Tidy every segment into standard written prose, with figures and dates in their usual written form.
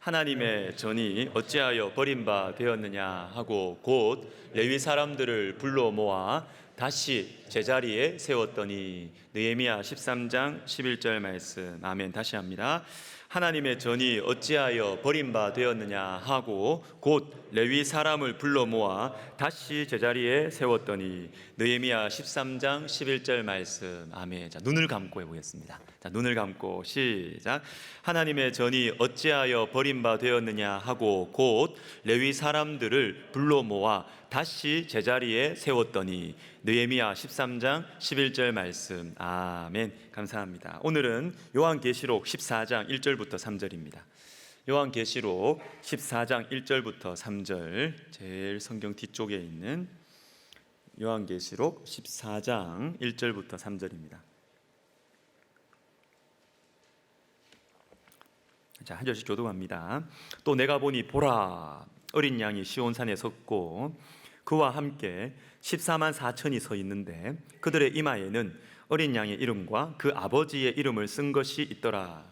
하나님의 전이 어찌하여 버린 바 되었느냐 하고 곧 레위 사람들을 불러 모아 다시 제자리에 세웠더니. 느헤미야 13장 11절 말씀. 아멘. 다시 합니다. 하나님의 전이 어찌하여 버린 바 되었느냐 하고 곧 레위 사람을 불러 모아 다시 제자리에 세웠더니. 느헤미야 13장 11절 말씀. 아멘. 자, 눈을 감고 해보겠습니다. 자, 눈을 감고 시작. 하나님의 전이 어찌하여 버린 바 되었느냐 하고 곧 레위 사람들을 불러 모아 다시 제자리에 세웠더니. 느헤미야 13장 11절 말씀. 아멘. 감사합니다. 오늘은 요한계시록 14장 1절부터 3절입니다. 요한계시록 14장 1절부터 3절, 제일 성경 뒤쪽에 있는 요한계시록 14장 1절부터 3절입니다. 자, 한 절씩 교독합니다. 또 내가 보니 보라, 어린 양이 시온산에 섰고 그와 함께 14만 4천이 서 있는데 그들의 이마에는 어린 양의 이름과 그 아버지의 이름을 쓴 것이 있더라.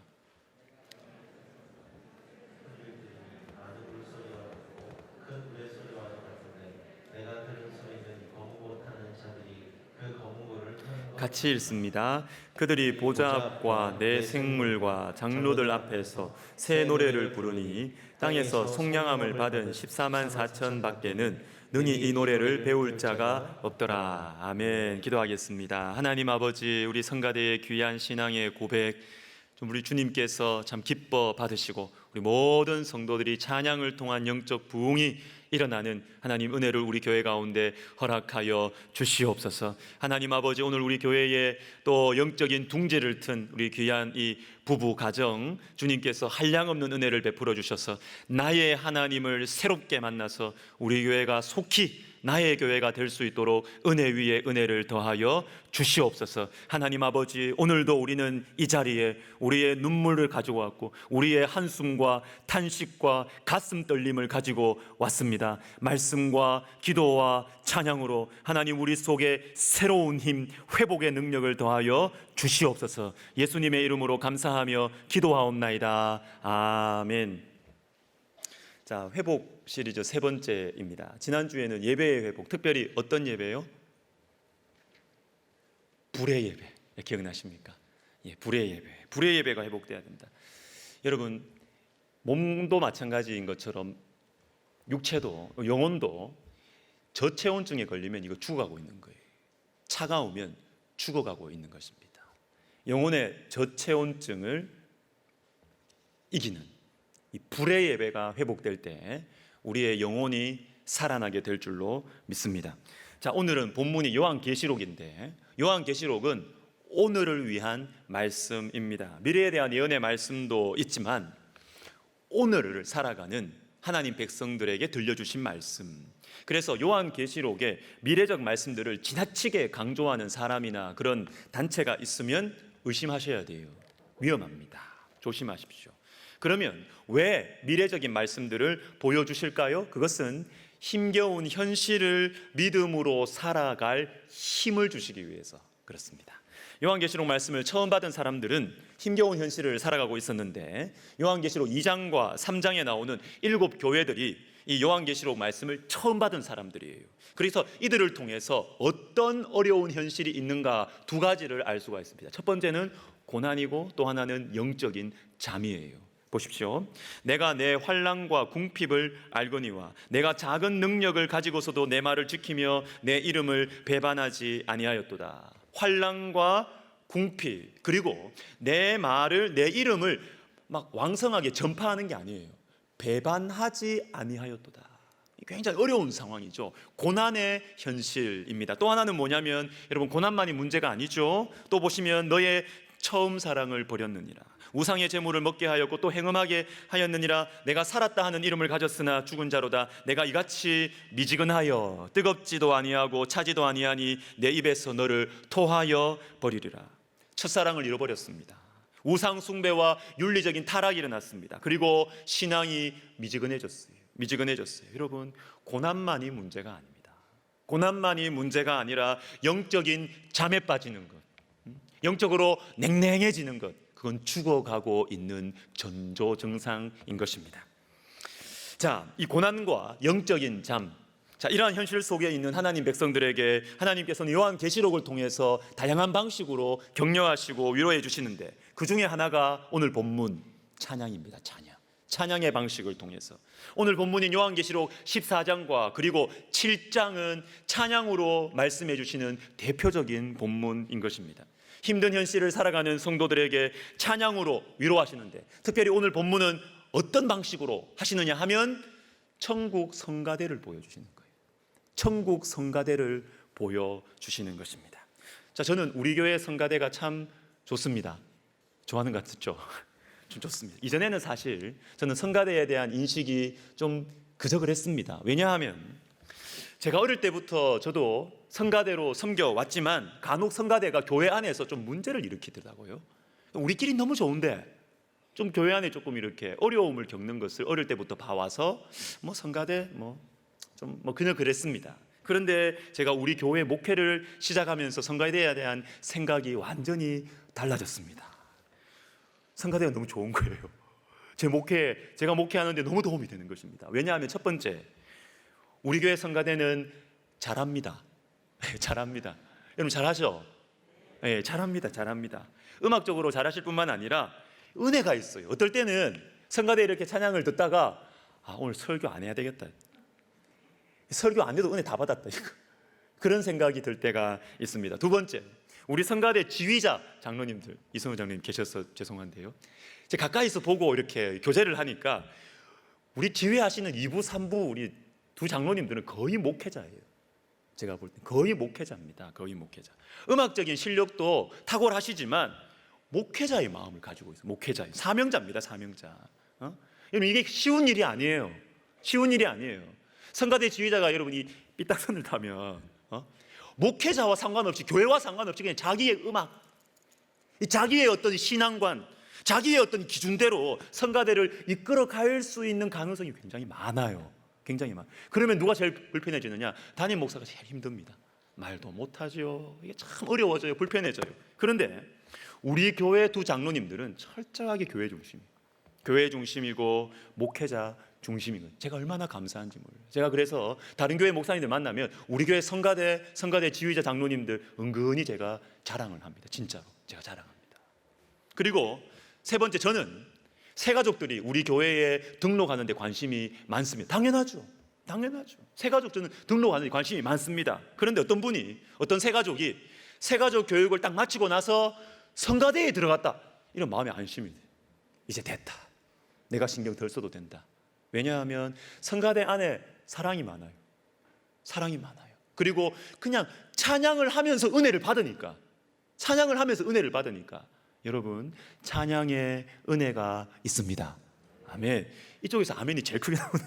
같이 읽습니다. 그들이 보좌 앞과 내 생물과 장로들 앞에서 새 노래를 부르니 땅에서 속량함을 받은 14만 4천 밖에는 능히 이 노래를 배울 자가 없더라. 아멘. 기도하겠습니다. 하나님 아버지, 우리 성가대의 귀한 신앙의 고백 좀 우리 주님께서 참 기뻐 받으시고 우리 모든 성도들이 찬양을 통한 영적 부흥이 일어나는 하나님 은혜를 우리 교회 가운데 허락하여 주시옵소서. 하나님 아버지, 오늘 우리 교회에 또 영적인 둥지를 튼 우리 귀한 이 부부 가정 주님께서 한량없는 은혜를 베풀어 주셔서 나의 하나님을 새롭게 만나서 우리 교회가 속히 나의 교회가 될 수 있도록 은혜 위에 은혜를 더하여 주시옵소서. 하나님 아버지, 오늘도 우리는 이 자리에 우리의 눈물을 가지고 왔고 우리의 한숨과 탄식과 가슴 떨림을 가지고 왔습니다. 말씀과 기도와 찬양으로 하나님 우리 속에 새로운 힘, 회복의 능력을 더하여 주시옵소서. 예수님의 이름으로 감사하며 기도하옵나이다. 아멘. 자, 회복 시리즈 세 번째입니다. 지난주에는 예배의 회복, 특별히 어떤 예배요? 불의 예배. 기억나십니까? 예, 불의 예배. 불의 예배가 회복돼야 된다. 여러분, 몸도 마찬가지인 것처럼 육체도, 영혼도 저체온증에 걸리면 이거 죽어가고 있는 거예요. 차가우면 죽어가고 있는 것입니다. 영혼의 저체온증을 이기는 이 불의 예배가 회복될 때 우리의 영혼이 살아나게 될 줄로 믿습니다. 자, 오늘은 본문이 요한계시록인데 요한계시록은 오늘을 위한 말씀입니다. 미래에 대한 예언의 말씀도 있지만 오늘을 살아가는 하나님 백성들에게 들려주신 말씀. 그래서 요한계시록의 미래적 말씀들을 지나치게 강조하는 사람이나 그런 단체가 있으면 의심하셔야 돼요. 위험합니다. 조심하십시오. 그러면 왜 미래적인 말씀들을 보여주실까요? 그것은 힘겨운 현실을 믿음으로 살아갈 힘을 주시기 위해서 그렇습니다. 요한계시록 말씀을 처음 받은 사람들은 힘겨운 현실을 살아가고 있었는데 요한계시록 2장과 3장에 나오는 7 교회들이 이 요한계시록 말씀을 처음 받은 사람들이에요. 그래서 이들을 통해서 어떤 어려운 현실이 있는가 두 가지를 알 수가 있습니다. 첫 번째는 고난이고 또 하나는 영적인 잠이에요. 보십시오. 내가 내 환난과 궁핍을 알거니와 내가 작은 능력을 가지고서도 내 말을 지키며 내 이름을 배반하지 아니하였도다. 환난과 궁핍, 그리고 내 말을, 내 이름을 막 왕성하게 전파하는 게 아니에요. 배반하지 아니하였도다. 굉장히 어려운 상황이죠. 고난의 현실입니다. 또 하나는 뭐냐면 여러분, 고난만이 문제가 아니죠. 또 보시면 너의 처음 사랑을 버렸느니라. 우상의 제물을 먹게 하였고 또 행음하게 하였느니라. 내가 살았다 하는 이름을 가졌으나 죽은 자로다. 내가 이같이 미지근하여 뜨겁지도 아니하고 차지도 아니하니 내 입에서 너를 토하여 버리리라. 첫사랑을 잃어버렸습니다. 우상 숭배와 윤리적인 타락이 일어났습니다. 그리고 신앙이 미지근해졌어요. 여러분, 고난만이 문제가 아닙니다. 고난만이 문제가 아니라 영적인 잠에 빠지는 것, 영적으로 냉랭해지는 것, 그건 죽어가고 있는 전조 증상인 것입니다. 자, 이 고난과 영적인 잠, 자, 이러한 현실 속에 있는 하나님 백성들에게 하나님께서는 요한계시록을 통해서 다양한 방식으로 격려하시고 위로해 주시는데, 그 중에 하나가 오늘 본문 찬양입니다. 찬양의 방식을 통해서 오늘 본문인 요한계시록 14장과 그리고 7장은 찬양으로 말씀해 주시는 대표적인 본문인 것입니다. 힘든 현실을 살아가는 성도들에게 찬양으로 위로하시는데, 특별히 오늘 본문은 어떤 방식으로 하시느냐 하면 천국 성가대를 보여주시는 거예요. 천국 성가대를 보여주시는 것입니다. 자, 저는 우리 교회 성가대가 참 좋습니다. 좋아하는 것 같죠? 좀 좋습니다. 이전에는 사실 저는 성가대에 대한 인식이 좀 그저 그랬습니다. 왜냐하면 제가 어릴 때부터 저도 성가대로 섬겨왔지만 간혹 성가대가 교회 안에서 좀 문제를 일으키더라고요. 우리끼리 너무 좋은데 좀 교회 안에 조금 이렇게 어려움을 겪는 것을 어릴 때부터 봐와서 뭐 성가대 그냥 그랬습니다. 그런데 제가 우리 교회 목회를 시작하면서 성가대에 대한 생각이 완전히 달라졌습니다. 성가대가 너무 좋은 거예요. 제가 목회하는데 너무 도움이 되는 것입니다. 왜냐하면 첫 번째, 우리 교회 성가대는 잘합니다. 잘합니다. 여러분 잘하죠? 네, 잘합니다. 음악적으로 잘하실 뿐만 아니라 은혜가 있어요. 어떨 때는 성가대 이렇게 찬양을 듣다가 오늘 설교 안 해야 되겠다. 설교 안 해도 은혜 다 받았다. 그런 생각이 들 때가 있습니다. 두 번째, 우리 성가대 지휘자 장로님들, 이성우 장로님 계셔서 죄송한데요, 제가 가까이서 보고 이렇게 교제를 하니까 우리 지휘하시는 2부, 3부 우리 두 장로님들은 거의 목회자예요. 제가 볼 때 거의 목회자입니다. 거의 목회자. 음악적인 실력도 탁월하시지만 목회자의 마음을 가지고 있어요. 목회자의 사명자입니다. 사명자. 여러분 이게 쉬운 일이 아니에요. 쉬운 일이 아니에요. 성가대 지휘자가 여러분이 삐딱선을 타면 목회자와 상관없이, 교회와 상관없이 그냥 자기의 음악, 자기의 어떤 신앙관, 자기의 어떤 기준대로 성가대를 이끌어 갈 수 있는 가능성이 굉장히 많아요. 굉장히 많아요. 그러면 누가 제일 불편해지느냐? 담임 목사가 제일 힘듭니다. 말도 못하죠. 이게 참 어려워져요. 불편해져요. 그런데 우리 교회 두 장로님들은 철저하게 교회 중심이에요. 교회 중심이고 목회자 중심인, 제가 얼마나 감사한지 몰라요. 제가 그래서 다른 교회 목사님들 만나면 우리 교회 성가대 지휘자 장로님들 은근히 제가 자랑을 합니다. 진짜로 제가 자랑합니다. 그리고 세 번째, 저는 새가족들이 우리 교회에 등록하는 데 관심이 많습니다. 당연하죠. 새가족 저는 등록하는 데 관심이 많습니다. 그런데 어떤 새가족이 새가족 교육을 딱 마치고 나서 성가대에 들어갔다, 이런 마음에 안심이 돼요. 이제 됐다. 내가 신경 덜 써도 된다. 왜냐하면 성가대 안에 사랑이 많아요. 그리고 그냥 찬양을 하면서 은혜를 받으니까, 여러분 찬양의 은혜가 있습니다. 아멘. 이쪽에서 아멘이 제일 크게 나오네.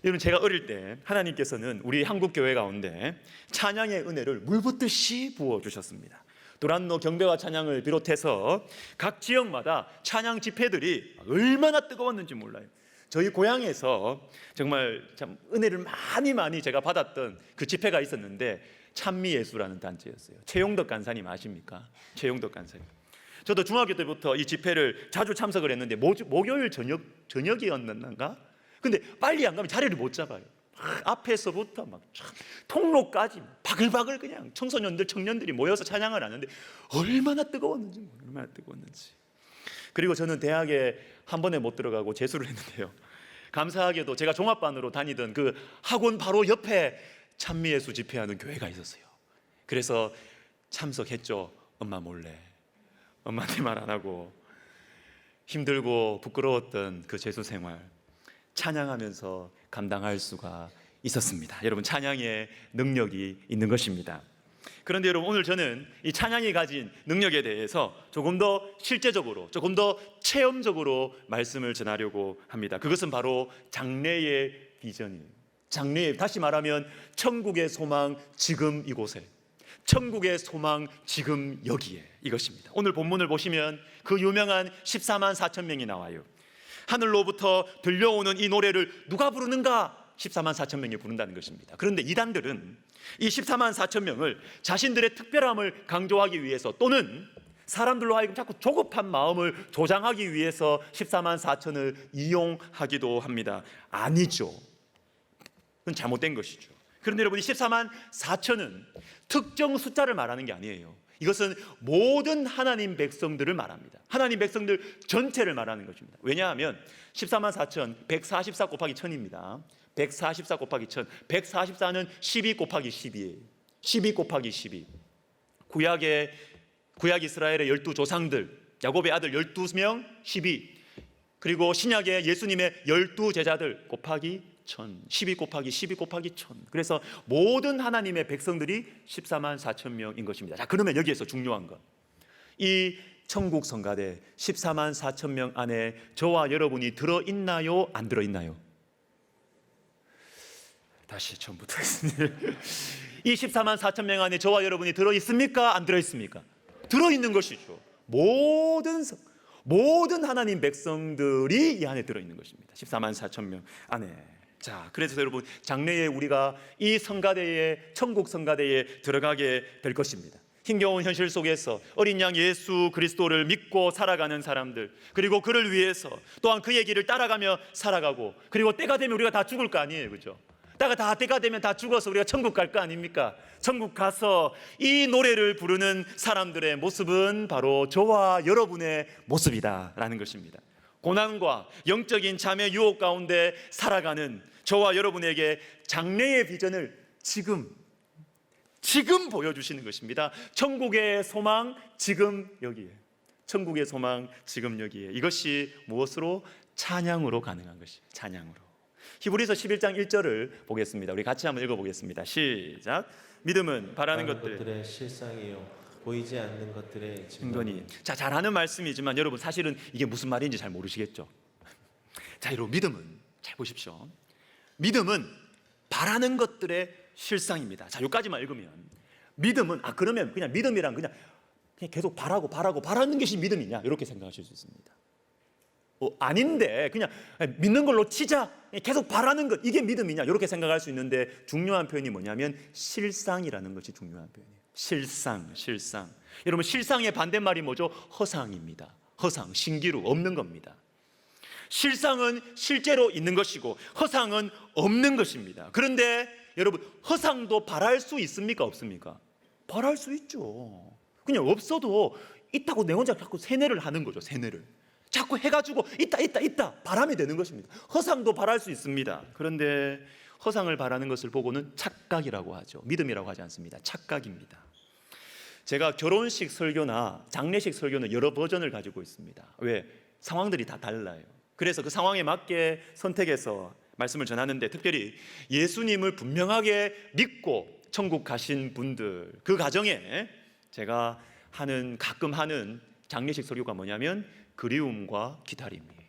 여러분 제가 어릴 때 하나님께서는 우리 한국 교회 가운데 찬양의 은혜를 물붓듯이 부어주셨습니다. 도란노 경배와 찬양을 비롯해서 각 지역마다 찬양 집회들이 얼마나 뜨거웠는지 몰라요. 저희 고향에서 정말 참 은혜를 많이 제가 받았던 그 집회가 있었는데 찬미예수라는 단체였어요. 최용덕 간사님 아십니까? 최용덕 간사님. 저도 중학교 때부터 이 집회를 자주 참석을 했는데 목요일 저녁이었는가? 근데 빨리 안 가면 자리를 못 잡아요. 앞에서부터 막 통로까지 바글바글 그냥 청년들이 모여서 찬양을 하는데 얼마나 뜨거웠는지. 그리고 저는 대학에 한 번에 못 들어가고 재수를 했는데요, 감사하게도 제가 종합반으로 다니던 그 학원 바로 옆에 찬미예수 집회하는 교회가 있었어요. 그래서 참석했죠. 엄마 몰래. 엄마한테 말 안 하고. 힘들고 부끄러웠던 그 재수 생활 찬양하면서 감당할 수가 있었습니다. 여러분 찬양의 능력이 있는 것입니다. 그런데 여러분 오늘 저는 이 찬양이 가진 능력에 대해서 조금 더 실제적으로, 조금 더 체험적으로 말씀을 전하려고 합니다. 그것은 바로 장래의 비전이에요. 다시 말하면 천국의 소망 지금 이곳에, 천국의 소망 지금 여기에, 이것입니다. 오늘 본문을 보시면 그 유명한 14만 4천 명이 나와요. 하늘로부터 들려오는 이 노래를 누가 부르는가? 14만 4천 명이 부른다는 것입니다. 그런데 이단들은 이 14만 4천 명을 자신들의 특별함을 강조하기 위해서, 또는 사람들로 하여금 자꾸 조급한 마음을 조장하기 위해서 14만 4천을 이용하기도 합니다. 아니죠. 그건 잘못된 것이죠. 그런데 여러분, 이 14만 4천은 특정 숫자를 말하는 게 아니에요. 이것은 모든 하나님 백성들을 말합니다. 하나님 백성들 전체를 말하는 것입니다. 왜냐하면 14만 4천 144 곱하기 1000입니다. 144 곱하기 1000. 144는 12 곱하기 12예요. 12 곱하기 12. 구약 이스라엘의 12조상들, 야곱의 아들 12명 12. 그리고 신약의 예수님의 12제자들 곱하기 1000. 12 곱하기 12 곱하기 1000. 그래서 모든 하나님의 백성들이 14만 4천 명인 것입니다. 자, 그러면 여기에서 중요한 것, 이 천국 성가대 14만 4천 명 안에 저와 여러분이 들어있나요? 안 들어있나요? 다시 처음부터 했습니다. 이 14만 4천 명 안에 저와 여러분이 들어있습니까? 안 들어있습니까? 들어있는 것이죠. 모든 하나님 백성들이 이 안에 들어있는 것입니다. 14만 4천 명 안에. 자, 그래서 여러분, 장래에 우리가 이 성가대에, 천국 성가대에 들어가게 될 것입니다. 힘겨운 현실 속에서 어린 양 예수 그리스도를 믿고 살아가는 사람들, 그리고 그를 위해서 또한 그의 길을 따라가며 살아가고, 그리고 때가 되면 우리가 다 죽을 거 아니에요, 그렇죠? 때가 되면 다 죽어서 우리가 천국 갈 거 아닙니까? 천국 가서 이 노래를 부르는 사람들의 모습은 바로 저와 여러분의 모습이다라는 것입니다. 고난과 영적인 잠의 유혹 가운데 살아가는 저와 여러분에게 장래의 비전을 지금 보여주시는 것입니다. 천국의 소망 지금 여기에. 천국의 소망 지금 여기에. 이것이 무엇으로? 찬양으로 가능한 것이에요. 찬양으로. 히브리서 11장 1절을 보겠습니다. 우리 같이 한번 읽어보겠습니다. 시작. 믿음은 바라는 것들의 실상이요 보이지 않는 것들의 증거니. 자, 잘하는 말씀이지만 여러분, 사실은 이게 무슨 말인지 잘 모르시겠죠? 자, 여러분, 믿음은 잘 보십시오. 믿음은 바라는 것들의 실상입니다. 자, 여기까지만 읽으면 믿음은, 그러면 그냥 믿음이란 그냥 계속 바라는 것이 믿음이냐, 이렇게 생각하실 수 있습니다. 아닌데 그냥 믿는 걸로 치자, 계속 바라는 것, 이게 믿음이냐, 이렇게 생각할 수 있는데, 중요한 표현이 뭐냐면 실상이라는 것이 중요한 표현이에요. 실상. 여러분, 실상의 반대말이 뭐죠? 허상입니다. 허상, 신기루, 없는 겁니다. 실상은 실제로 있는 것이고 허상은 없는 것입니다. 그런데 여러분, 허상도 바랄 수 있습니까? 없습니까? 바랄 수 있죠. 그냥 없어도 있다고 내 혼자 자꾸 세뇌를 하는 거죠. 세뇌를 자꾸 해가지고 있다 바라면 되는 것입니다. 허상도 바랄 수 있습니다. 그런데 허상을 바라는 것을 보고는 착각이라고 하죠. 믿음이라고 하지 않습니다. 착각입니다. 제가 결혼식 설교나 장례식 설교는 여러 버전을 가지고 있습니다. 왜? 상황들이 다 달라요. 그래서 그 상황에 맞게 선택해서 말씀을 전하는데, 특별히 예수님을 분명하게 믿고 천국 가신 분들, 그 가정에 제가 가끔 하는 장례식 설교가 뭐냐면 그리움과 기다림이에요.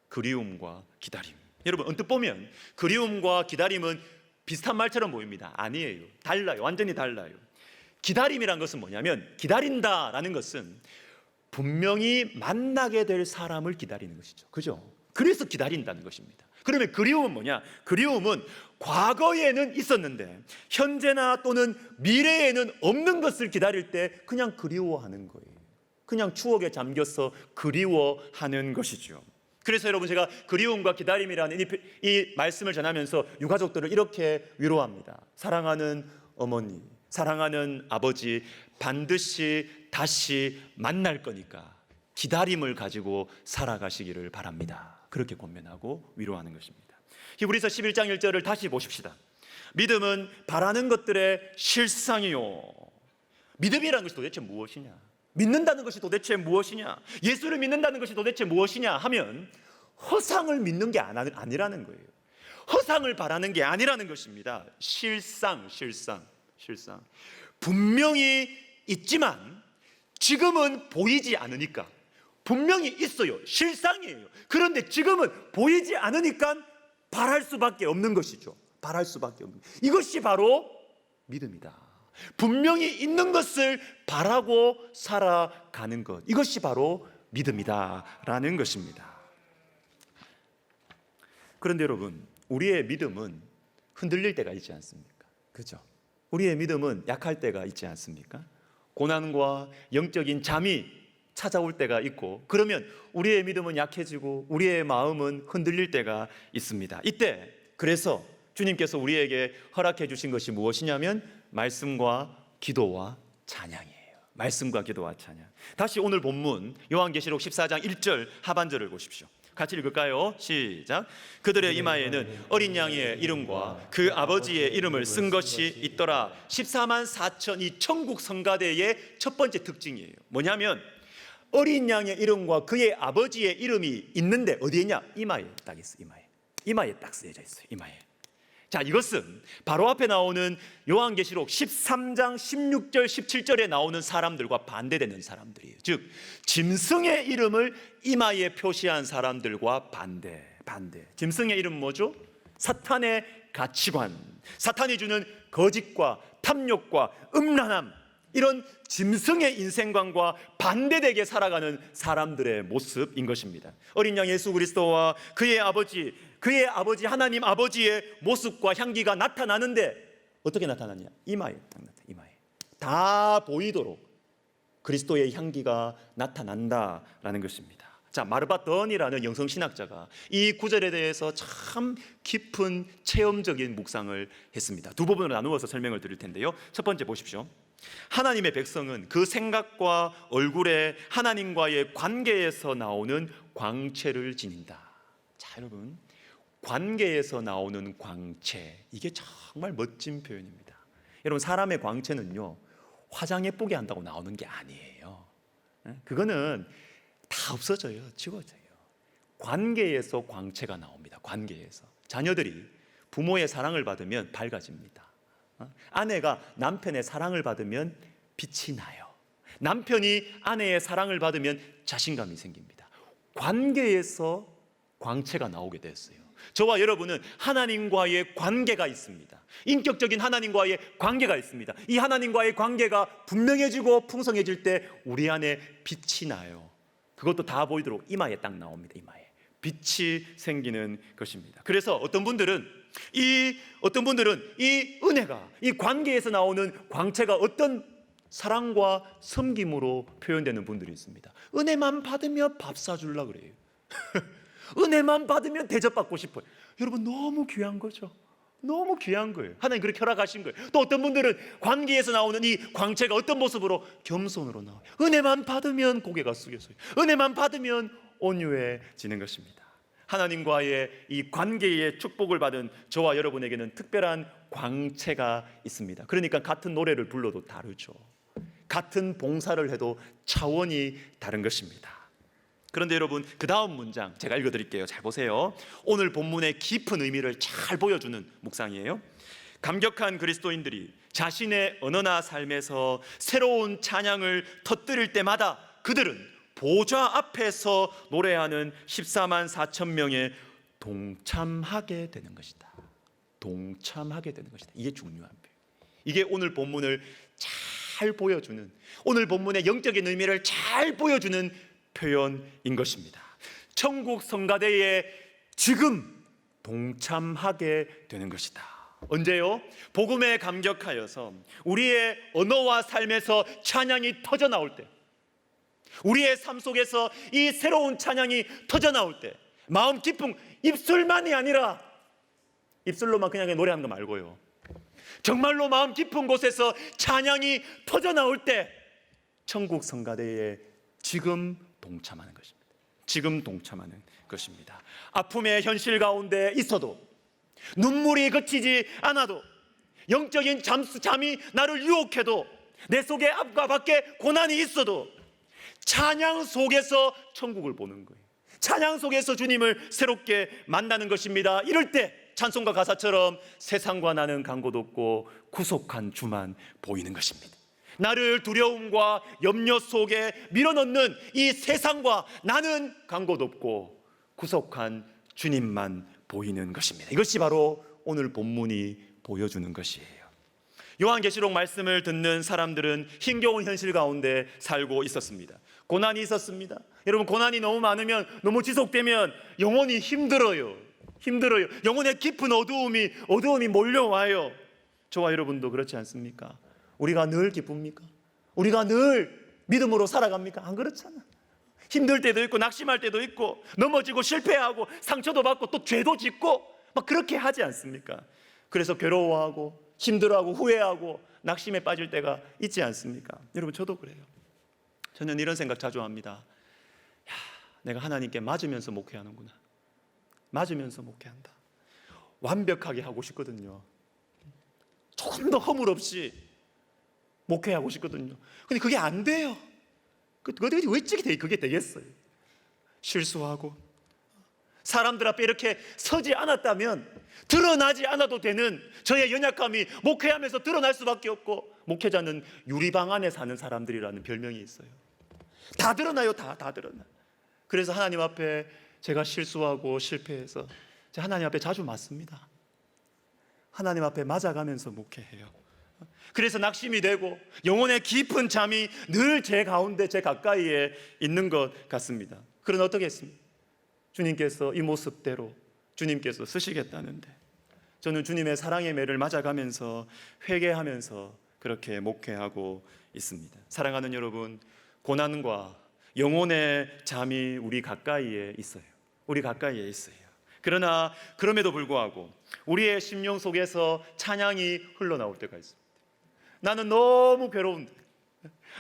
그리움과 기다림. 여러분, 언뜻 보면 그리움과 기다림은 비슷한 말처럼 보입니다. 아니에요. 달라요. 완전히 달라요. 기다림이란 것은 뭐냐면, 기다린다라는 것은 분명히 만나게 될 사람을 기다리는 것이죠. 그죠? 그래서 기다린다는 것입니다. 그러면 그리움은 뭐냐? 그리움은 과거에는 있었는데 현재나 또는 미래에는 없는 것을 기다릴 때 그냥 그리워하는 거예요. 그냥 추억에 잠겨서 그리워하는 것이죠. 그래서 여러분, 제가 그리움과 기다림이라는 이 말씀을 전하면서 유가족들을 이렇게 위로합니다. 사랑하는 어머니, 사랑하는 아버지, 반드시 다시 만날 거니까 기다림을 가지고 살아가시기를 바랍니다. 그렇게 권면하고 위로하는 것입니다. 히브리서 11장 1절을 다시 보십시다. 믿음은 바라는 것들의 실상이요. 믿음이라는 것이 도대체 무엇이냐? 믿는다는 것이 도대체 무엇이냐? 예수를 믿는다는 것이 도대체 무엇이냐 하면 허상을 믿는 게 아니라는 거예요. 허상을 바라는 게 아니라는 것입니다. 실상. 분명히 있지만 지금은 보이지 않으니까. 분명히 있어요. 실상이에요. 그런데 지금은 보이지 않으니까 바랄 수밖에 없는 것이죠. 바랄 수밖에 없는. 이것이 바로 믿음이다. 분명히 있는 것을 바라고 살아가는 것, 이것이 바로 믿음이다라는 것입니다. 그런데 여러분, 우리의 믿음은 흔들릴 때가 있지 않습니까? 그죠? 우리의 믿음은 약할 때가 있지 않습니까? 고난과 영적인 잠이 찾아올 때가 있고, 그러면 우리의 믿음은 약해지고 우리의 마음은 흔들릴 때가 있습니다. 이때 그래서 주님께서 우리에게 허락해 주신 것이 무엇이냐면 말씀과 기도와 찬양이에요. 말씀과 기도와 찬양. 다시 오늘 본문 요한계시록 14장 1절 하반절을 보십시오. 같이 읽을까요? 시작. 그들의 이마에는 어린 양의 이름과 그 아버지의 이름을 쓴 것이 있더라. 14만 4천이 천국 성가대의 첫 번째 특징이에요. 뭐냐면 어린 양의 이름과 그의 아버지의 이름이 있는데 어디에 있냐? 이마에 딱 있어. 이마에 딱 쓰여져 있어요. 이마에. 자, 이것은 바로 앞에 나오는 요한계시록 13장 16절 17절에 나오는 사람들과 반대되는 사람들이에요. 즉 짐승의 이름을 이마에 표시한 사람들과 반대. 짐승의 이름 뭐죠? 사탄의 가치관, 사탄이 주는 거짓과 탐욕과 음란함, 이런 짐승의 인생관과 반대되게 살아가는 사람들의 모습인 것입니다. 어린 양 예수 그리스도와 그의 아버지 하나님 아버지의 모습과 향기가 나타나는데 어떻게 나타나냐? 이마에 딱 나타나. 이마에 다 보이도록 그리스도의 향기가 나타난다라는 것입니다. 자, 마르바던이라는 영성신학자가 이 구절에 대해서 참 깊은 체험적인 묵상을 했습니다. 두 부분으로 나누어서 설명을 드릴 텐데요. 첫 번째 보십시오. 하나님의 백성은 그 생각과 얼굴에 하나님과의 관계에서 나오는 광채를 지닌다. 자, 여러분, 관계에서 나오는 광채, 이게 정말 멋진 표현입니다. 여러분, 사람의 광채는요 화장 예쁘게 한다고 나오는 게 아니에요. 그거는 다 없어져요. 지워져요. 관계에서 광채가 나옵니다. 관계에서 자녀들이 부모의 사랑을 받으면 밝아집니다. 아내가 남편의 사랑을 받으면 빛이 나요. 남편이 아내의 사랑을 받으면 자신감이 생깁니다. 관계에서 광채가 나오게 됐어요. 저와 여러분은 하나님과의 관계가 있습니다. 인격적인 하나님과의 관계가 있습니다. 이 하나님과의 관계가 분명해지고 풍성해질 때 우리 안에 빛이 나요. 그것도 다 보이도록 이마에 딱 나옵니다. 이마에 빛이 생기는 것입니다. 그래서 어떤 분들은 이 은혜가, 이 관계에서 나오는 광채가 어떤 사랑과 섬김으로 표현되는 분들이 있습니다. 은혜만 받으면 밥 사주려고 그래요. 은혜만 받으면 대접받고 싶어요. 여러분, 너무 귀한 거죠. 너무 귀한 거예요. 하나님 그렇게 허락하신 거예요. 또 어떤 분들은 관계에서 나오는 이 광채가 어떤 모습으로? 겸손으로 나와요. 은혜만 받으면 고개가 숙여져요. 은혜만 받으면 온유해지는 것입니다. 하나님과의 이 관계의 축복을 받은 저와 여러분에게는 특별한 광채가 있습니다. 그러니까 같은 노래를 불러도 다르죠. 같은 봉사를 해도 차원이 다른 것입니다. 그런데 여러분, 그 다음 문장 제가 읽어드릴게요. 잘 보세요. 오늘 본문의 깊은 의미를 잘 보여주는 묵상이에요. 감격한 그리스도인들이 자신의 언어나 삶에서 새로운 찬양을 터뜨릴 때마다 그들은 보좌 앞에서 노래하는 14만 4천 명에 동참하게 되는 것이다. 동참하게 되는 것이다. 이게 중요한 표현. 이게 오늘 본문을 잘 보여주는, 오늘 본문의 영적인 의미를 잘 보여주는 표현인 것입니다. 천국 성가대에 지금 동참하게 되는 것이다. 언제요? 복음에 감격하여서 우리의 언어와 삶에서 찬양이 터져 나올 때, 우리의 삶 속에서 이 새로운 찬양이 터져 나올 때, 마음 깊은 입술만이 아니라 입술로만 그냥 노래하는 거 말고요, 정말로 마음 깊은 곳에서 찬양이 터져 나올 때 천국 성가대에 지금 동참하는 것입니다. 지금 동참하는 것입니다. 아픔의 현실 가운데 있어도, 눈물이 그치지 않아도, 영적인 잠이 나를 유혹해도, 내 속에 앞과 밖에 고난이 있어도 찬양 속에서 천국을 보는 거예요. 찬양 속에서 주님을 새롭게 만나는 것입니다. 이럴 때 찬송가 가사처럼 세상과 나는 간 곳 없고 구속한 주만 보이는 것입니다. 나를 두려움과 염려 속에 밀어넣는 이 세상과 나는 간 곳 없고 구속한 주님만 보이는 것입니다. 이것이 바로 오늘 본문이 보여주는 것이에요. 요한계시록 말씀을 듣는 사람들은 힘겨운 현실 가운데 살고 있었습니다. 고난이 있었습니다. 여러분, 고난이 너무 많으면, 너무 지속되면 영혼이 힘들어요. 영혼의 깊은 어두움이 몰려와요. 저와 여러분도 그렇지 않습니까? 우리가 늘 기쁩니까? 우리가 늘 믿음으로 살아갑니까? 안 그렇잖아. 힘들 때도 있고 낙심할 때도 있고 넘어지고 실패하고 상처도 받고 또 죄도 짓고 막 그렇게 하지 않습니까? 그래서 괴로워하고 힘들어하고 후회하고 낙심에 빠질 때가 있지 않습니까? 여러분, 저도 그래요. 저는 이런 생각 자주 합니다. 야, 내가 하나님께 맞으면서 목회하는구나. 맞으면서 목회한다. 완벽하게 하고 싶거든요. 조금 더 허물 없이 목회하고 싶거든요. 근데 그게 안 돼요. 그게 그게 되겠어요? 실수하고 사람들 앞에 이렇게 서지 않았다면 드러나지 않아도 되는 저의 연약함이 목회하면서 드러날 수밖에 없고, 목회자는 유리방 안에 사는 사람들이라는 별명이 있어요. 다 드러나요. 다 드러나. 그래서 하나님 앞에 제가 실수하고 실패해서 하나님 앞에 자주 맞습니다. 하나님 앞에 맞아가면서 목회해요. 그래서 낙심이 되고 영혼의 깊은 잠이 늘 제 가운데, 제 가까이에 있는 것 같습니다. 그러나 어떻게 했습니까? 주님께서 이 모습대로 주님께서 쓰시겠다는데, 저는 주님의 사랑의 매를 맞아가면서 회개하면서 그렇게 목회하고 있습니다. 사랑하는 여러분, 고난과 영혼의 잠이 우리 가까이에 있어요. 우리 가까이에 있어요. 그러나 그럼에도 불구하고 우리의 심령 속에서 찬양이 흘러나올 때가 있습니다. 나는 너무 괴로운데,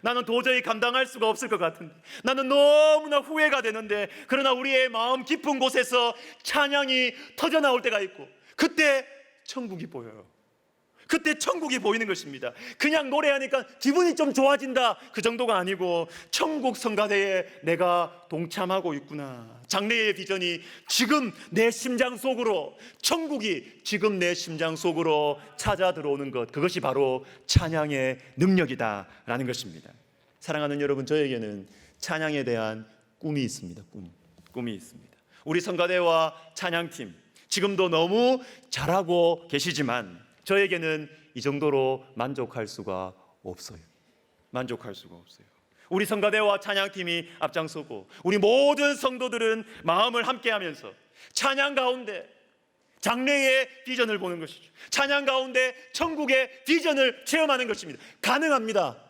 나는 도저히 감당할 수가 없을 것 같은데, 나는 너무나 후회가 되는데, 그러나 우리의 마음 깊은 곳에서 찬양이 터져나올 때가 있고, 그때 천국이 보여요. 그때 천국이 보이는 것입니다. 그냥 노래하니까 기분이 좀 좋아진다, 그 정도가 아니고 천국 성가대에 내가 동참하고 있구나. 장래의 비전이 지금 내 심장 속으로, 천국이 지금 내 심장 속으로 찾아 들어오는 것, 그것이 바로 찬양의 능력이다라는 것입니다. 사랑하는 여러분, 저에게는 찬양에 대한 꿈이 있습니다. 꿈이 있습니다. 우리 성가대와 찬양팀 지금도 너무 잘하고 계시지만 저에게는 이 정도로 만족할 수가 없어요. 만족할 수가 없어요. 우리 성가대와 찬양팀이 앞장서고 우리 모든 성도들은 마음을 함께하면서 찬양 가운데 장래의 비전을 보는 것이죠. 찬양 가운데 천국의 비전을 체험하는 것입니다. 가능합니다.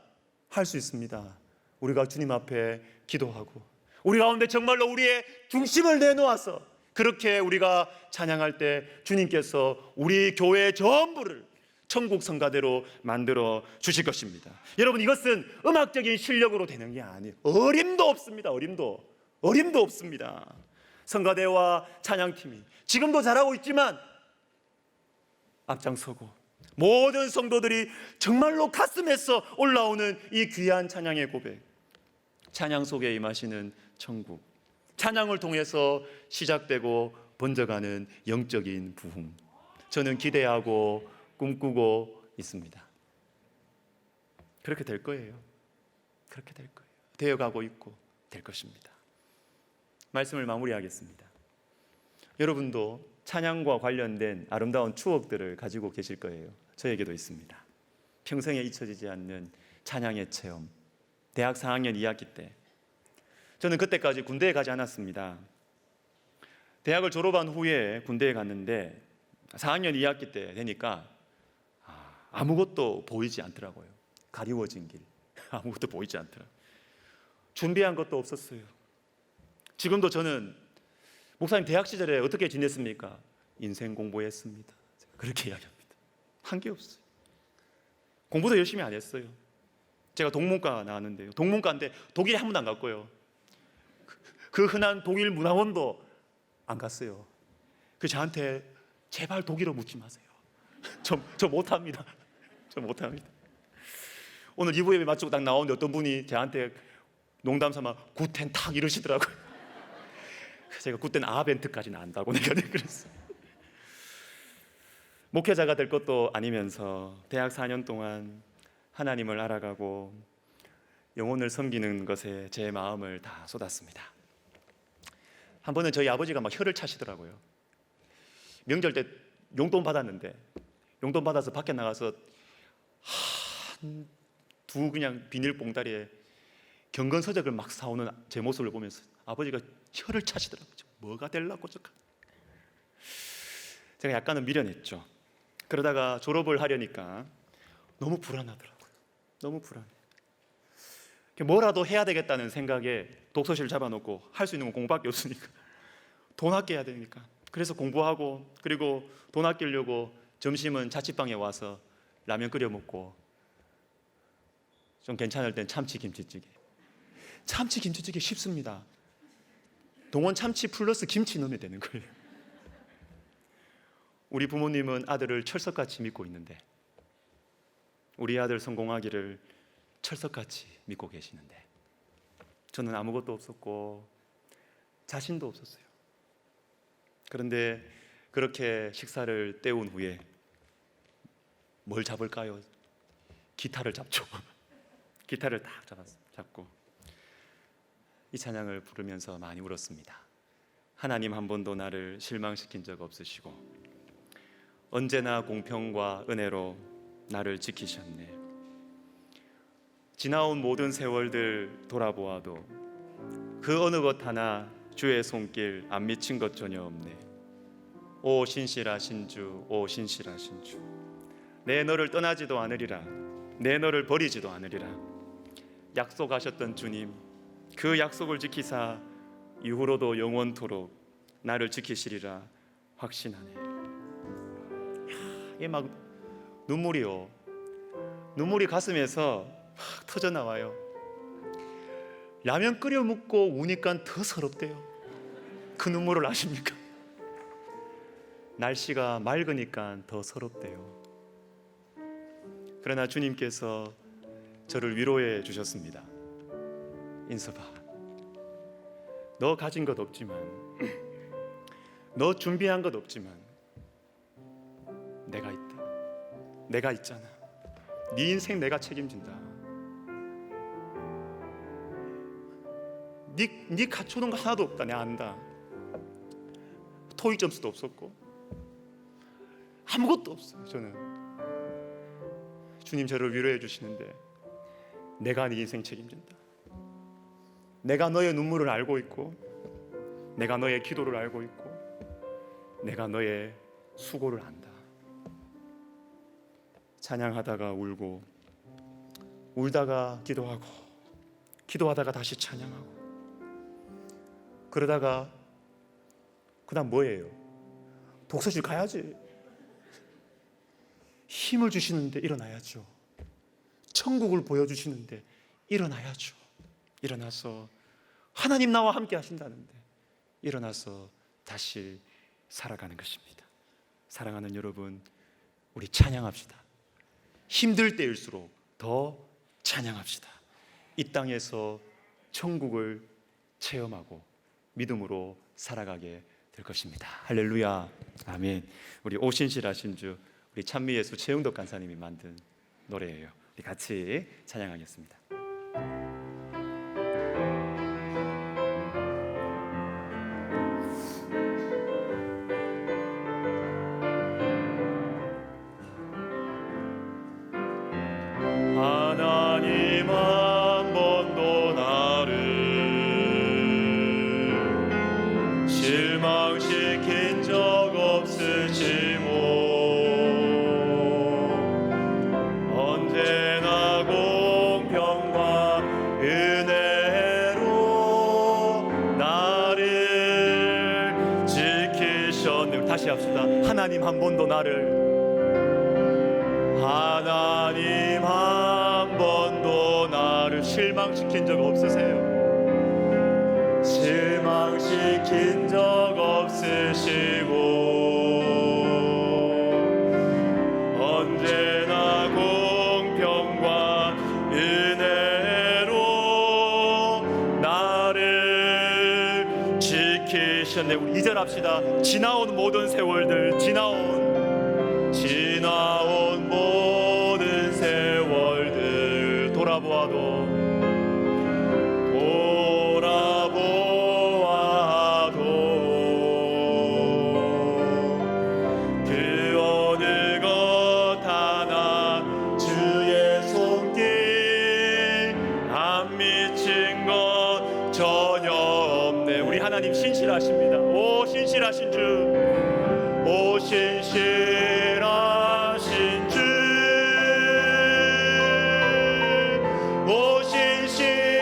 할 수 있습니다. 우리가 주님 앞에 기도하고 우리 가운데 정말로 우리의 중심을 내놓아서 그렇게 우리가 찬양할 때 주님께서 우리 교회 전부를 천국 성가대로 만들어 주실 것입니다. 여러분, 이것은 음악적인 실력으로 되는 게 아니에요. 어림도 없습니다. 어림도 없습니다. 성가대와 찬양팀이 지금도 잘하고 있지만 앞장서고 모든 성도들이 정말로 가슴에서 올라오는 이 귀한 찬양의 고백, 찬양 속에 임하시는 천국, 찬양을 통해서 시작되고 번져가는 영적인 부흥, 저는 기대하고 꿈꾸고 있습니다. 그렇게 될 거예요. 그렇게 될 거예요. 되어가고 있고 될 것입니다. 말씀을 마무리하겠습니다. 여러분도 찬양과 관련된 아름다운 추억들을 가지고 계실 거예요. 저에게도 있습니다. 평생에 잊혀지지 않는 찬양의 체험. 대학 4학년 2학기 때, 저는 그때까지 군대에 가지 않았습니다. 대학을 졸업한 후에 군대에 갔는데 4학년 2학기 때 되니까 아무것도 보이지 않더라고요. 가리워진 길, 아무것도 보이지 않더라고요. 준비한 것도 없었어요. 지금도 저는 목사님 대학 시절에 어떻게 지냈습니까? 인생 공부했습니다. 그렇게 이야기합니다. 한 게 없어요. 공부도 열심히 안 했어요. 제가 동문과 나왔는데요, 동문과인데 독일에 한 번도 안 갔고요. 그 흔한 독일 문화원도 안 갔어요. 그 저한테 제발 독일어 묻지 마세요. 저 못합니다. 저 못합니다. 오늘 2부 예배 마치고 딱 나오는데 어떤 분이 저한테 농담 삼아 구텐 탁 이러시더라고요. 제가 구텐 아벤트까지는 안다고 내가 그랬어요. 목회자가 될 것도 아니면서 대학 4년 동안 하나님을 알아가고 영혼을 섬기는 것에 제 마음을 다 쏟았습니다. 한 번은 저희 아버지가 막 혀를 차시더라고요. 명절 때 용돈 받았는데, 용돈 받아서 밖에 나가서 두 그냥 비닐 봉다리에 경건서적을 막 사오는 제 모습을 보면서 아버지가 혀를 차시더라고요. 뭐가 되려고 저까. 제가 약간은 미련했죠. 그러다가 졸업을 하려니까 너무 불안하더라고요. 너무 불안해. 뭐라도 해야 되겠다는 생각에 독서실 잡아놓고 할 수 있는 건 공부밖에 없으니까 돈 아껴야 되니까 그래서 공부하고 그리고 돈 아끼려고 점심은 자취방에 와서 라면 끓여 먹고 좀 괜찮을 땐 참치 김치찌개. 참치 김치찌개 쉽습니다. 동원 참치 플러스 김치 넣으면 되는 거예요. 우리 부모님은 아들을 철석같이 믿고 있는데 우리 아들 성공하기를 철석같이 믿고 계시는데 저는 아무것도 없었고 자신도 없었어요. 그런데 그렇게 식사를 때운 후에 뭘 잡을까요? 기타를 잡죠. 기타를 딱 잡고 이 찬양을 부르면서 많이 울었습니다. 하나님 한 번도 나를 실망시킨 적 없으시고 언제나 공평과 은혜로 나를 지키셨네. 지나온 모든 세월들 돌아보아도 그 어느 것 하나 주의 손길 안 미친 것 전혀 없네. 오 신실하신 주, 오 신실하신 주, 내 너를 떠나지도 않으리라, 내 너를 버리지도 않으리라. 약속하셨던 주님, 그 약속을 지키사 이후로도 영원토록 나를 지키시리라 확신하네. 이게 막 눈물이 가슴에서 막 터져 나와요. 라면 끓여 먹고 우니까 더 서럽대요. 그 눈물을 아십니까? 날씨가 맑으니까 더 서럽대요. 그러나 주님께서 저를 위로해 주셨습니다. 인서봐, 너 가진 것 없지만, 너 준비한 것 없지만 내가 있다. 내가 있잖아. 네 인생 내가 책임진다. 네 갖춰놓은 거 하나도 없다. 내가 안다. 토익 점수도 없었고 아무것도 없어요. 저는 주님 저를 위로해 주시는데 내가 네 인생 책임진다. 내가 너의 눈물을 알고 있고 내가 너의 기도를 알고 있고 내가 너의 수고를 안다. 찬양하다가 울고 울다가 기도하고 기도하다가 다시 찬양하고 그러다가 그다음 뭐예요? 독서실 가야지. 힘을 주시는데 일어나야죠. 천국을 보여주시는데 일어나야죠. 일어나서 하나님 나와 함께 하신다는데 일어나서 다시 살아가는 것입니다. 사랑하는 여러분, 우리 찬양합시다. 힘들 때일수록 더 찬양합시다. 이 땅에서 천국을 체험하고 믿음으로 살아가게 될 것입니다. 할렐루야, 아멘. 우리 오신실하신 주, 우리 찬미예수 최영덕 간사님이 만든 노래예요. 우리 같이 찬양하겠습니다. 하나님 한 번도 나를 실망시킨 적 없으시고 언제나 공평과 은혜로 나를 지키셨네. 다시 합시다. 하나님 한 번도 나를 하나님 한 번도 나를 실망시킨 적 없으세요. 실망시킨 적 없으시고 언제나 공평과 은혜로 나를 지키셨네. 우리 2절 합시다. 지나온 모든 세월들, 지나온 모든 세월들 돌아보아도 그 어느 것 하나 주의 손길 안 미친 것 전혀 없네. 우리 하나님 신실하십니다. 오 신실하신 주, 오 신실하신 주, 오 신실하신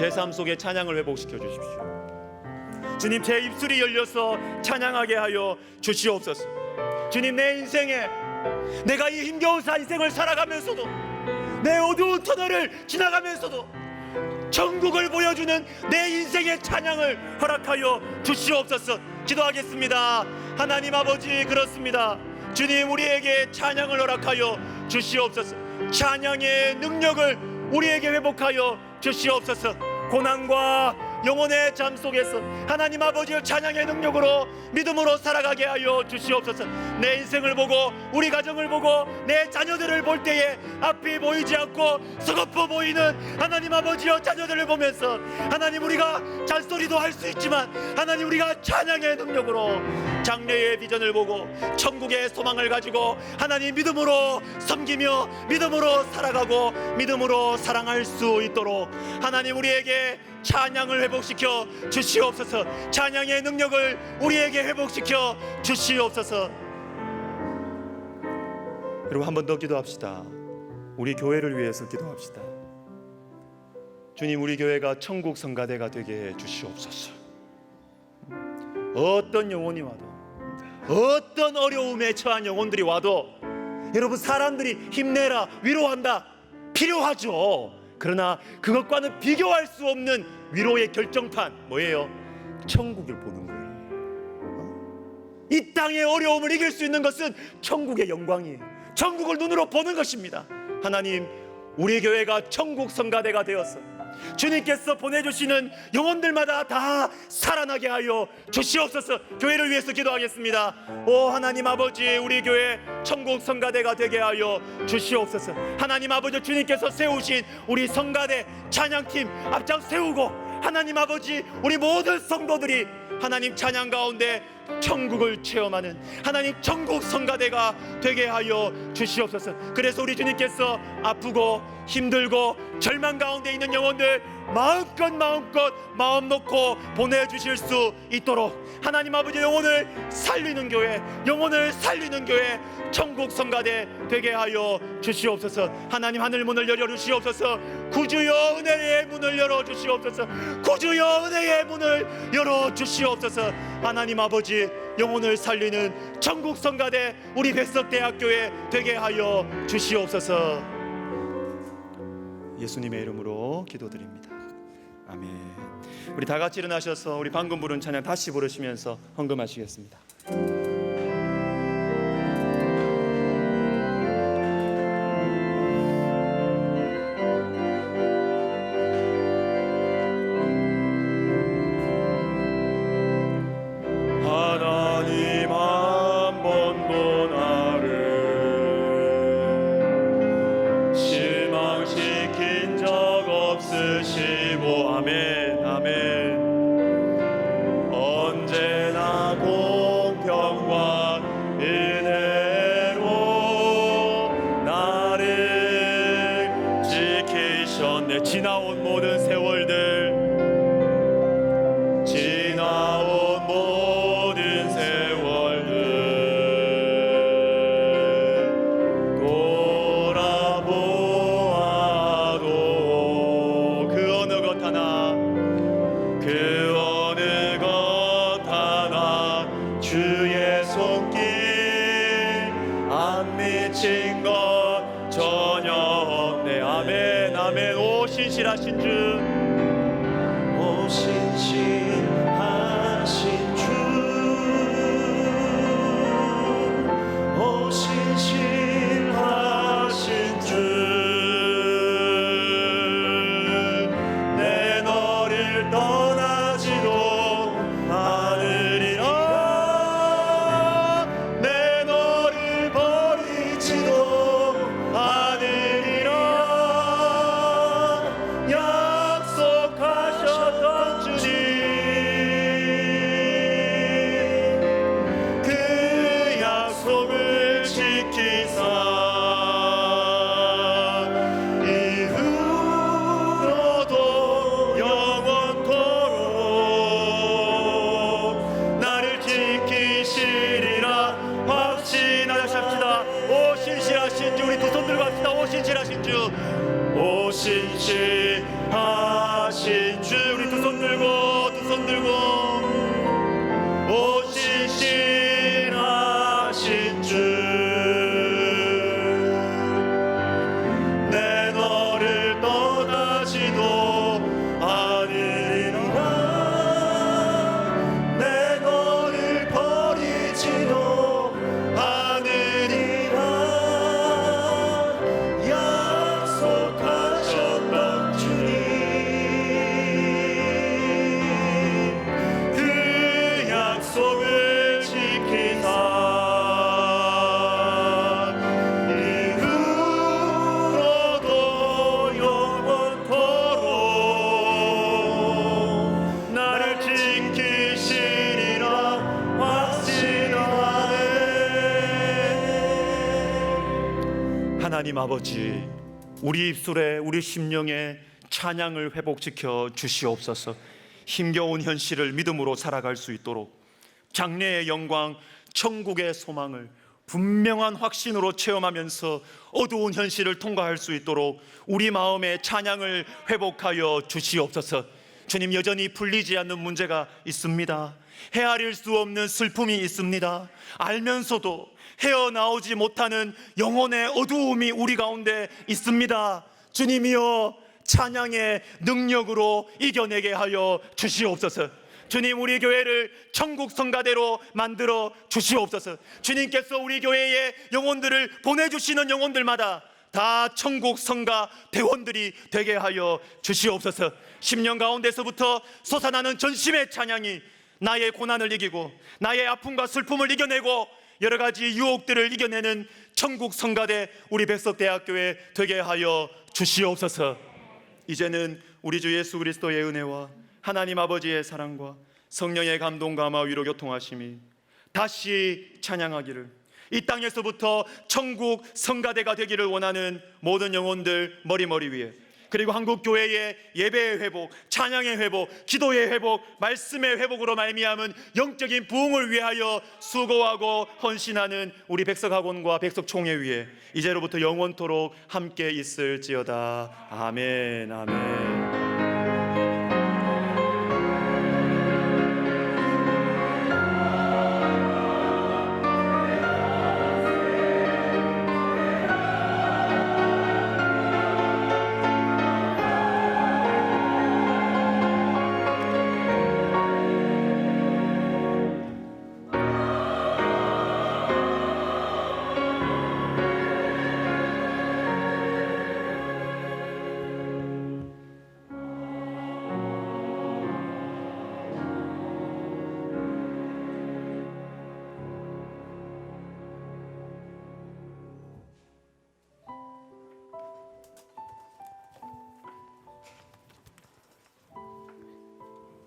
제 삶 속에 찬양을 회복시켜 주십시오. 주님, 제 입술이 열려서 찬양하게 하여 주시옵소서. 주님, 내 인생에 내가 이 힘겨운 인생을 살아가면서도, 내 어두운 터널을 지나가면서도 천국을 보여주는 내 인생의 찬양을 허락하여 주시옵소서. 기도하겠습니다. 하나님 아버지, 그렇습니다. 주님, 우리에게 찬양을 허락하여 주시옵소서. 찬양의 능력을 우리에게 회복하여 주시옵소서. 고난과 영혼의 잠 속에서 하나님 아버지의 찬양의 능력으로 믿음으로 살아가게 하여 주시옵소서. 내 인생을 보고, 우리 가정을 보고, 내 자녀들을 볼 때에 앞이 보이지 않고 서글퍼 보이는 하나님 아버지의 자녀들을 보면서, 하나님, 우리가 잔소리도 할 수 있지만 하나님, 우리가 찬양의 능력으로 장래의 비전을 보고 천국의 소망을 가지고 하나님 믿음으로 섬기며 믿음으로 살아가고 믿음으로 사랑할 수 있도록 하나님, 우리에게 찬양을 회복시켜 주시옵소서. 찬양의 능력을 우리에게 회복시켜 주시옵소서. 여러분, 한 번 더 기도합시다. 우리 교회를 위해서 기도합시다. 주님, 우리 교회가 천국 성가대가 되게 해 주시옵소서. 어떤 영혼이 와도, 어떤 어려움에 처한 영혼들이 와도, 여러분, 사람들이 힘내라, 위로한다, 필요하죠. 그러나 그것과는 비교할 수 없는 위로의 결정판 뭐예요? 천국을 보는 거예요. 이 땅의 어려움을 이길 수 있는 것은 천국의 영광이에요. 천국을 눈으로 보는 것입니다. 하나님, 우리 교회가 천국 성가대가 되어서 주님께서 보내주시는 영혼들마다 다 살아나게 하여 주시옵소서. 교회를 위해서 기도하겠습니다. 오 하나님 아버지, 우리 교회 천국 성가대가 되게 하여 주시옵소서. 하나님 아버지, 주님께서 세우신 우리 성가대 찬양팀 앞장 세우고, 하나님 아버지, 우리 모든 성도들이 하나님 찬양 가운데 천국을 체험하는 하나님 천국 성가대가 되게 하여 주시옵소서. 그래서 우리 주님께서 아프고 힘들고 절망 가운데 있는 영혼들 마음껏 마음 놓고 보내주실 수 있도록 하나님 아버지, 영혼을 살리는 교회, 영혼을 살리는 교회 천국 성가대 되게 하여 주시옵소서. 하나님, 하늘 문을 열어주시옵소서. 구주여, 은혜의 문을 열어주시옵소서. 구주여, 은혜의 문을 열어주시옵소서. 하나님 아버지, 영혼을 살리는 천국 성가대 우리 백석대학교에 되게 하여 주시옵소서. 예수님의 이름으로 기도드립니다. 아멘. 우리 다 같이 일어나셔서 우리 방금 부른 찬양 다시 부르시면서 헌금하시겠습니다. 하나님 한 번도 나를 실망시킨 적 없으시고, 아멘, 아멘. 언제나 공평과 은혜로 나를 지키셨네. 지나온 모든 세월들, 지나온 모든 세월들 돌아보아도 그 어느 것 하나, 그 어느 것 하나 주의 손길 안 미친 것 전혀 없네. 아멘, 아멘. 오 신실하신 주, 오 신실하신 주, 오 신실하신 주, 내 너를 떠나지도 않으리라, 내 너를 버리지도 않으리라 약속하셨던 주님, 그 약속을 지키사 이후로도 영원토록 나를 지키시리라 확신하십시다. 오 신실하신 주, 우리 두 손 들고 합시다. 오 신실하신 주, 오 신실하신 하나님 아버지, 우리 입술에 우리 심령에 찬양을 회복시켜 주시옵소서. 힘겨운 현실을 믿음으로 살아갈 수 있도록 장래의 영광, 천국의 소망을 분명한 확신으로 체험하면서 어두운 현실을 통과할 수 있도록 우리 마음의 찬양을 회복하여 주시옵소서. 주님, 여전히 풀리지 않는 문제가 있습니다. 헤아릴 수 없는 슬픔이 있습니다. 알면서도 헤어나오지 못하는 영혼의 어두움이 우리 가운데 있습니다. 주님이여, 찬양의 능력으로 이겨내게 하여 주시옵소서. 주님, 우리 교회를 천국 성가대로 만들어 주시옵소서. 주님께서 우리 교회에 영혼들을 보내주시는 영혼들마다 다 천국 성가 대원들이 되게 하여 주시옵소서. 10년 가운데서부터 솟아나는 전심의 찬양이 나의 고난을 이기고 나의 아픔과 슬픔을 이겨내고 여러 가지 유혹들을 이겨내는 천국 성가대 우리 백석대학교에 되게 하여 주시옵소서. 이제는 우리 주 예수 그리스도의 은혜와 하나님 아버지의 사랑과 성령의 감동과 아마 위로 교통하심이 다시 찬양하기를, 이 땅에서부터 천국 성가대가 되기를 원하는 모든 영혼들 머리 위에, 그리고 한국교회의 예배의 회복, 찬양의 회복, 기도의 회복, 말씀의 회복으로 말미암은 영적인 부흥을 위하여 수고하고 헌신하는 우리 백석학원과 백석총회 위에 이제로부터 영원토록 함께 있을지어다. 아멘, 아멘.